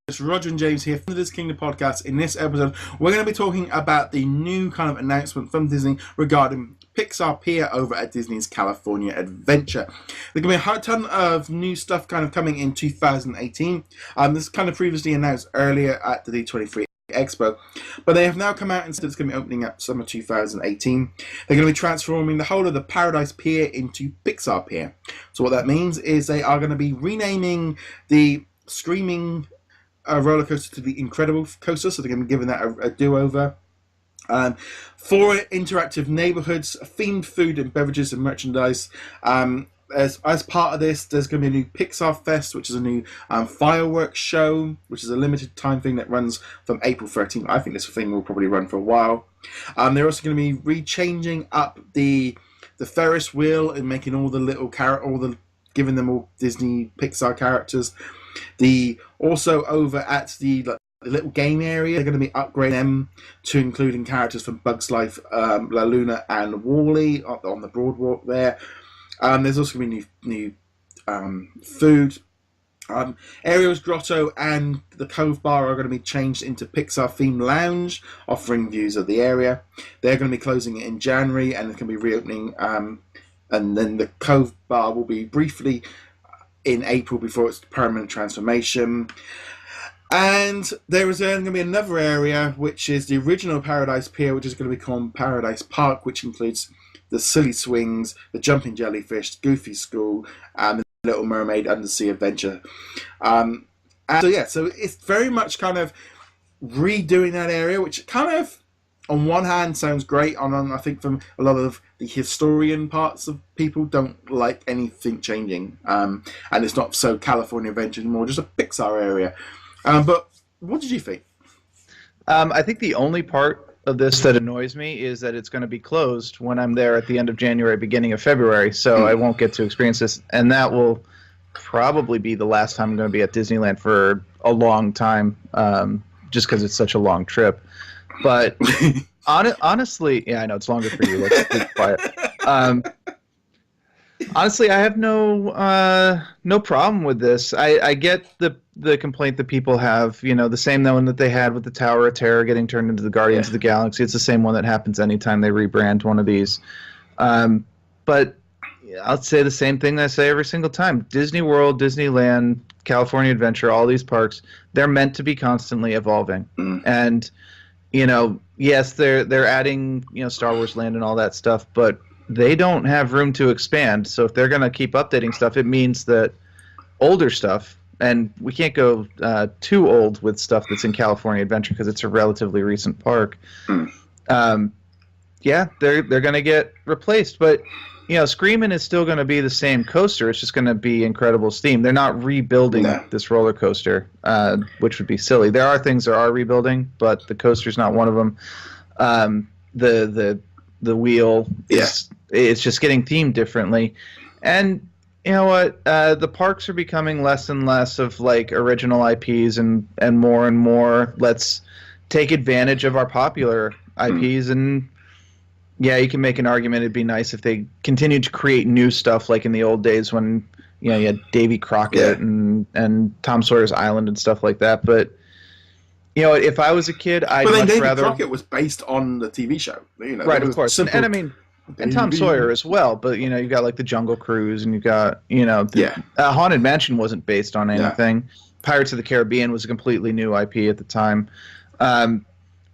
It's Roger and James here from the DisKingdom Podcast. In this episode, we're going to be talking about the new kind of announcement from Disney regarding Pixar Pier over at Disney's California Adventure. There's going to be a ton of new stuff kind of coming in 2018. This is kind of previously announced earlier at the D23 Expo, but they have now come out and said it's going to be opening up summer 2018. They're going to be transforming the whole of the Paradise Pier into Pixar Pier. So what that means is they are going to be renaming the Screaming roller coaster to the Incredicoaster, so they're going to be giving that a do-over. 4 interactive neighborhoods, themed food and beverages and merchandise. As part of this, there's going to be a new Pixar Fest, which is a new fireworks show, which is a limited time thing that runs from April 13th. I think this thing will probably run for a while. They're also going to be re-changing up the Ferris wheel and making all the little giving them all Disney Pixar characters. Also over at the little game area, they're going to be upgrading them to including characters from Bugs Life, La Luna, and Wall-E on the boardwalk there. There's also going to be new food. Ariel's Grotto and the Cove Bar are going to be changed into Pixar themed lounge, offering views of the area. They're going to be closing it in January, and it's going to be reopening. And then the Cove Bar will be briefly in April before its permanent transformation. And there is going to be another area, which is the original Paradise Pier, which is going to be called Paradise Park, which includes the Silly Swings, the Jumping Jellyfish, Goofy School, and the Little Mermaid Undersea Adventure. So it's very much kind of redoing that area, which kind of, on one hand, sounds great. I think from a lot of the historian parts of people don't like anything changing. And it's not so California Adventure anymore, just a Pixar area. But what did you think? I think the only part of this that annoys me is that it's going to be closed when I'm there at the end of January, beginning of February, so I won't get to experience this. And that will probably be the last time I'm going to be at Disneyland for a long time, just because it's such a long trip. But honestly, yeah, I know it's longer for you. Let's be quiet. Honestly, I have no problem with this. I get the complaint that people have, the same one that they had with the Tower of Terror getting turned into the Guardians of the Galaxy. It's the same one that happens anytime they rebrand one of these. But I'll say the same thing that I say every single time. Disney World, Disneyland, California Adventure, all these parks, they're meant to be constantly evolving. And yes, they're adding, Star Wars Land and all that stuff, but they don't have room to expand. So if they're going to keep updating stuff, it means that older stuff, and we can't go too old with stuff that's in California Adventure because it's a relatively recent park. They're going to get replaced. But Screamin' is still going to be the same coaster. It's just going to be Incredibles themed. They're not rebuilding this roller coaster, which would be silly. There are things that are rebuilding, but the coaster's not one of them. The wheel it's just getting themed differently. And you know what? The parks are becoming less and less of like original IPs and more let's take advantage of our popular IPs. And yeah, you can make an argument it'd be nice if they continued to create new stuff like in the old days when you had Davy Crockett and Tom Sawyer's Island and stuff like that. But if I was a kid, I'd much Davy rather. Crockett was based on the TV show, right? Of course, and I mean, and Tom Sawyer as well. But you've got like the Jungle Cruise, and you've got Haunted Mansion wasn't based on anything. Yeah. Pirates of the Caribbean was a completely new IP at the time.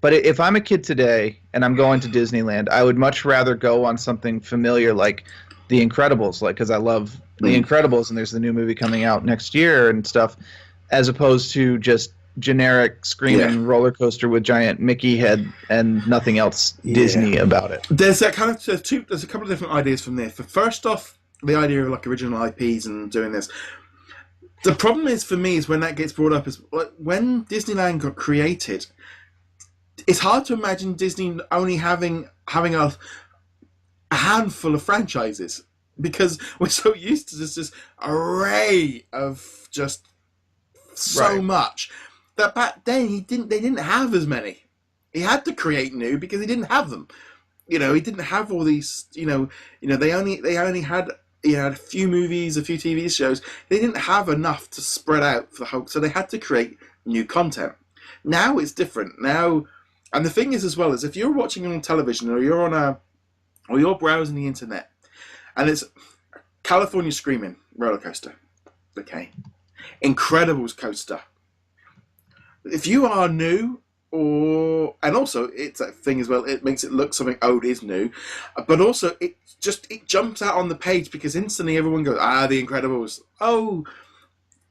But if I'm a kid today and I'm going to Disneyland, I would much rather go on something familiar like The Incredibles, because I love The Incredibles, and there's the new movie coming out next year and stuff, as opposed to just generic screaming roller coaster with giant Mickey head and nothing else Disney about it. There's that kind of there's a couple of different ideas from there. First off, the idea of like original IPs and doing this. The problem is for me is when that gets brought up is like when Disneyland got created. It's hard to imagine Disney only having a handful of franchises because we're so used to this array of just so much that back then they didn't have as many. He had to create new because he didn't have them. He didn't have all these. They only had a few movies, a few TV shows. They didn't have enough to spread out for the whole, so they had to create new content. Now it's different. Now, and the thing is as well, is if you're watching on television or you're browsing the internet, and it's California Screaming roller coaster, okay, Incredibles coaster. If you are new, and also it's that thing as well, it makes it look something old is new, but also it jumps out on the page because instantly everyone goes, the Incredibles. Oh,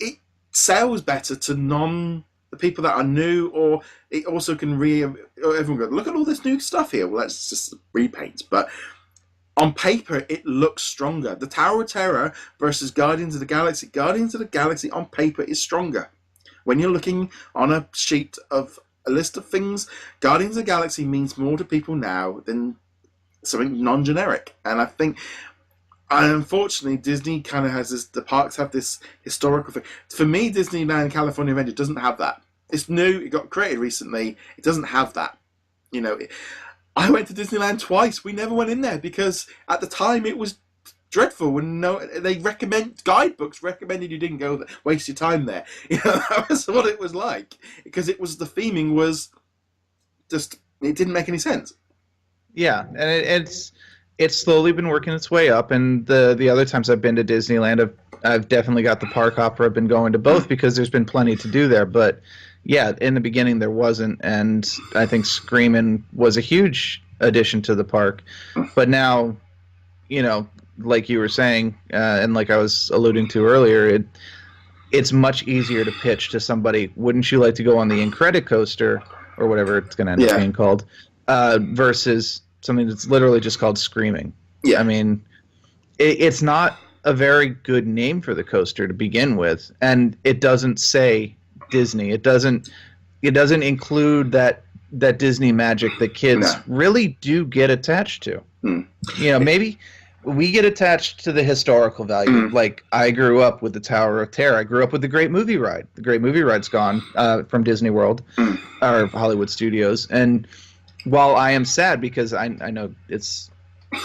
it sells better to the people that are new, or it also can everyone goes, look at all this new stuff here. Well, that's just repaints, but on paper it looks stronger. The Tower of Terror versus Guardians of the Galaxy. Guardians of the Galaxy on paper is stronger. When you're looking on a sheet of a list of things, Guardians of the Galaxy means more to people now than something non-generic. And I think, unfortunately, Disney kind of has this, the parks have this historical thing. For me, Disneyland California Adventure doesn't have that. It's new, it got created recently, it doesn't have that. You know, I went to Disneyland twice, we never went in there because at the time it was dreadful. When guidebooks recommended you didn't go there, waste your time there. You know, that was what it was like, because the theming was just, it didn't make any sense. Yeah, and it's slowly been working its way up. And the other times I've been to Disneyland, I've definitely got the park hopper. I've been going to both because there's been plenty to do there. But yeah, in the beginning there wasn't, and I think Screamin' was a huge addition to the park. But now, you know, like you were saying, and like I was alluding to earlier, it's much easier to pitch to somebody. Wouldn't you like to go on the Incredicoaster, or whatever it's going to end up being called, versus something that's literally just called Screaming? Yeah, I mean, it's not a very good name for the coaster to begin with, and it doesn't say Disney. It doesn't include that Disney magic that kids really do get attached to. You know, maybe we get attached to the historical value. Like, I grew up with the Tower of Terror. I grew up with the Great Movie Ride. The Great Movie Ride's gone from Disney World or Hollywood Studios. And while I am sad because I know it's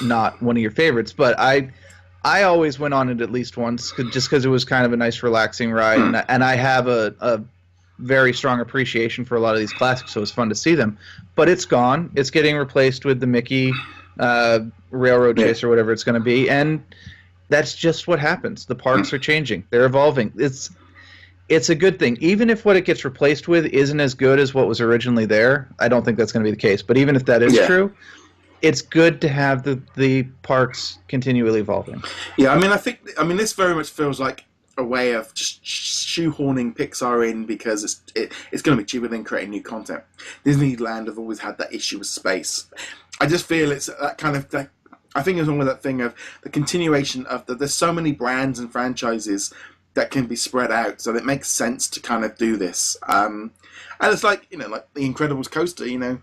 not one of your favorites, but I always went on it at least once just because it was kind of a nice, relaxing ride. And I have a very strong appreciation for a lot of these classics, so it was fun to see them. But it's gone. It's getting replaced with the Mickey Railroad Chase or whatever it's going to be, and that's just what happens. The parks are changing. They're evolving. It's a good thing. Even if what it gets replaced with isn't as good as what was originally there, I don't think that's going to be the case. But even if that is true, it's good to have the parks continually evolving. Yeah, I mean, this very much feels like a way of just shoehorning Pixar in because it's going to be cheaper than creating new content. Disneyland have always had that issue with space. I just feel it's that kind of thing. I think it's almost that thing of the continuation of there's so many brands and franchises that can be spread out, so it makes sense to kind of do this. And it's like, you know, like the Incredibles coaster, you know,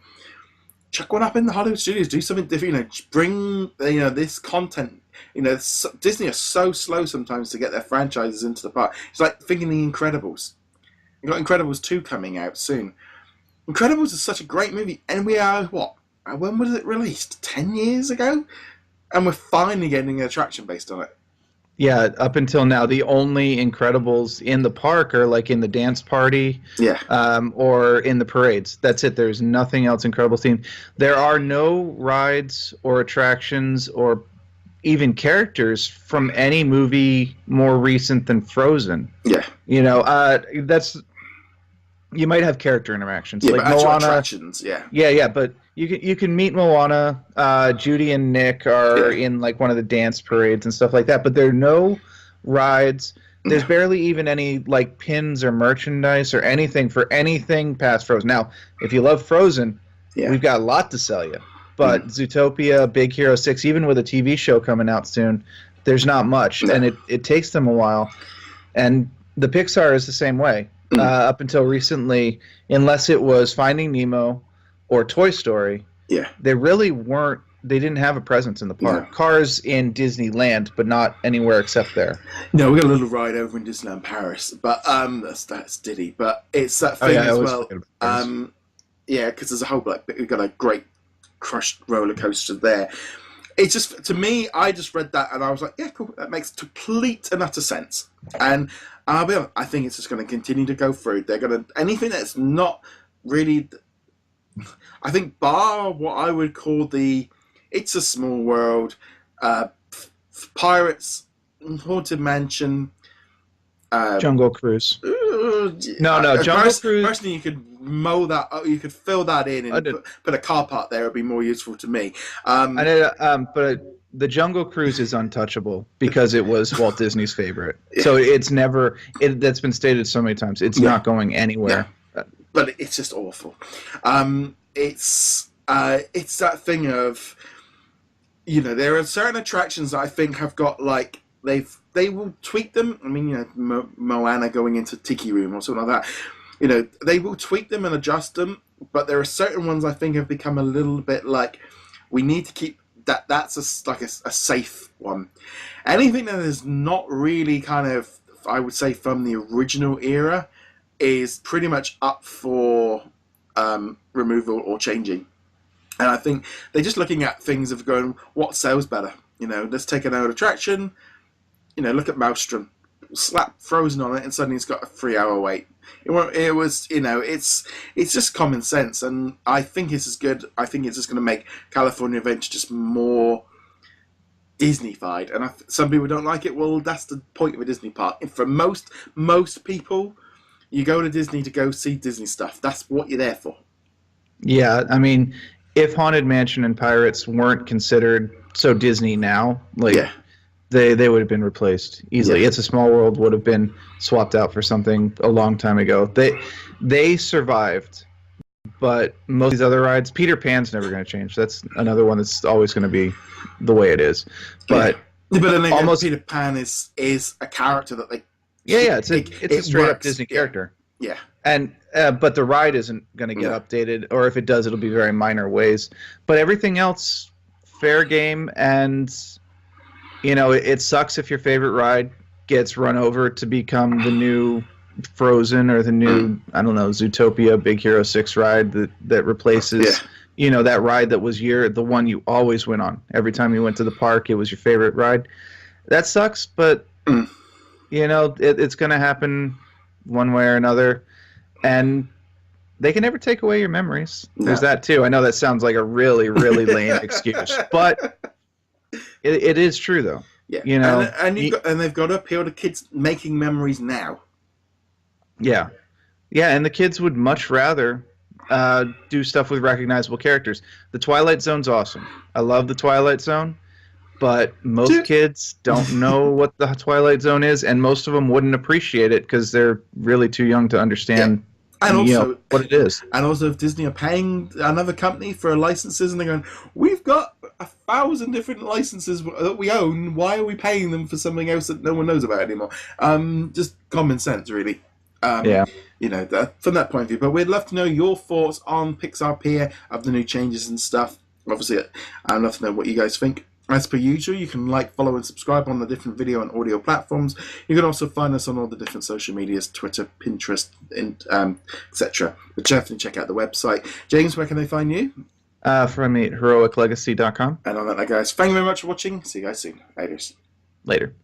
chuck one up in the Hollywood studios, do something different, you know, bring, you know, this content. You know, Disney are so slow sometimes to get their franchises into the park. It's like thinking the Incredibles. You've got Incredibles 2 coming out soon. Incredibles is such a great movie, and we are, when was it released? 10 years ago? And we're finally getting an attraction based on it. Yeah, up until now, the only Incredibles in the park are like in the dance party, or in the parades. That's it. There's nothing else Incredibles themed. There are no rides or attractions or even characters from any movie more recent than Frozen. Yeah, you know, you might have character interactions, like Moana. Attractions, but you can meet Moana. Judy and Nick are in like one of the dance parades and stuff like that. But there are no rides. There's barely even any like pins or merchandise or anything for anything past Frozen. Now, if you love Frozen, we've got a lot to sell you. But Zootopia, Big Hero 6, even with a TV show coming out soon, there's not much. And it takes them a while. And the Pixar is the same way. Up until recently, unless it was Finding Nemo or Toy Story, they really weren't. They didn't have a presence in the park. No. Cars in Disneyland, but not anywhere except there. No, we got a little ride over in Disneyland Paris, but that's Diddy. But it's that thing as well. Because there's a whole we've got a great crushed roller coaster there. It's just, to me, I just read that and I was like, yeah, cool. That makes complete and utter sense. And I'll be honest, I think it's just going to continue to go through. They're going to anything that's not really. I think bar what I would call the It's a Small World, Pirates, Haunted Mansion, Jungle Cruise. No, Jungle Cruise. Personally, you could mow that. You could fill that in and put a car park there. Would be more useful to me. But the Jungle Cruise is untouchable because it was Walt Disney's favorite. Yeah. So it's never. That's been stated so many times. It's not going anywhere. Yeah. But it's just awful. It's that thing of, there are certain attractions that I think have got like they will tweak them. I mean, Moana going into Tiki Room or something like that. They will tweak them and adjust them. But there are certain ones I think have become a little bit like we need to keep that. That's a safe one. Anything that is not really kind of, I would say, from the original era is pretty much up for removal or changing. And I think they're just looking at things of going, what sells better? Let's take an old attraction. Look at Maelstrom. Slap Frozen on it, and suddenly it's got a 3-hour wait. It was, it's just common sense, and I think it's as good. I think it's just going to make California Adventure just more Disney-fied. And some people don't like it. Well, that's the point of a Disney park. And for most people, you go to Disney to go see Disney stuff. That's what you're there for. Yeah, I mean, if Haunted Mansion and Pirates weren't considered so Disney now, they would have been replaced easily. Yeah. It's a Small World would have been swapped out for something a long time ago. They survived, but most of these other rides, Peter Pan's never going to change. That's another one that's always going to be the way it is. But then almost Peter Pan is a character that they. It's a straight up Disney character. Yeah. And but the ride isn't going to get updated, or if it does, it'll be very minor ways. But everything else, fair game, and it sucks if your favorite ride gets run over to become the new Frozen or the new Zootopia Big Hero 6 ride that replaces that ride that was the one you always went on every time you went to the park. It was your favorite ride. That sucks, but it's going to happen one way or another, and they can never take away your memories. There's that too. I know that sounds like a really, really lame excuse, but it is true though. Yeah, and they've got to appeal to kids making memories now. Yeah, and the kids would much rather do stuff with recognizable characters. The Twilight Zone's awesome. I love the Twilight Zone. But most kids don't know what the Twilight Zone is, and most of them wouldn't appreciate it because they're really too young to understand what it is. And also, if Disney are paying another company for licenses, and they're going, we've got 1,000 different licenses that we own, why are we paying them for something else that no one knows about anymore? Just common sense, really. From that point of view. But we'd love to know your thoughts on Pixar Pier, of the new changes and stuff. Obviously, I'd love to know what you guys think. As per usual, you can follow, and subscribe on the different video and audio platforms. You can also find us on all the different social medias, Twitter, Pinterest, etc. But definitely check out the website. James, where can they find you? From me at heroiclegacy.com. And on that, guys, thank you very much for watching. See you guys soon. Later.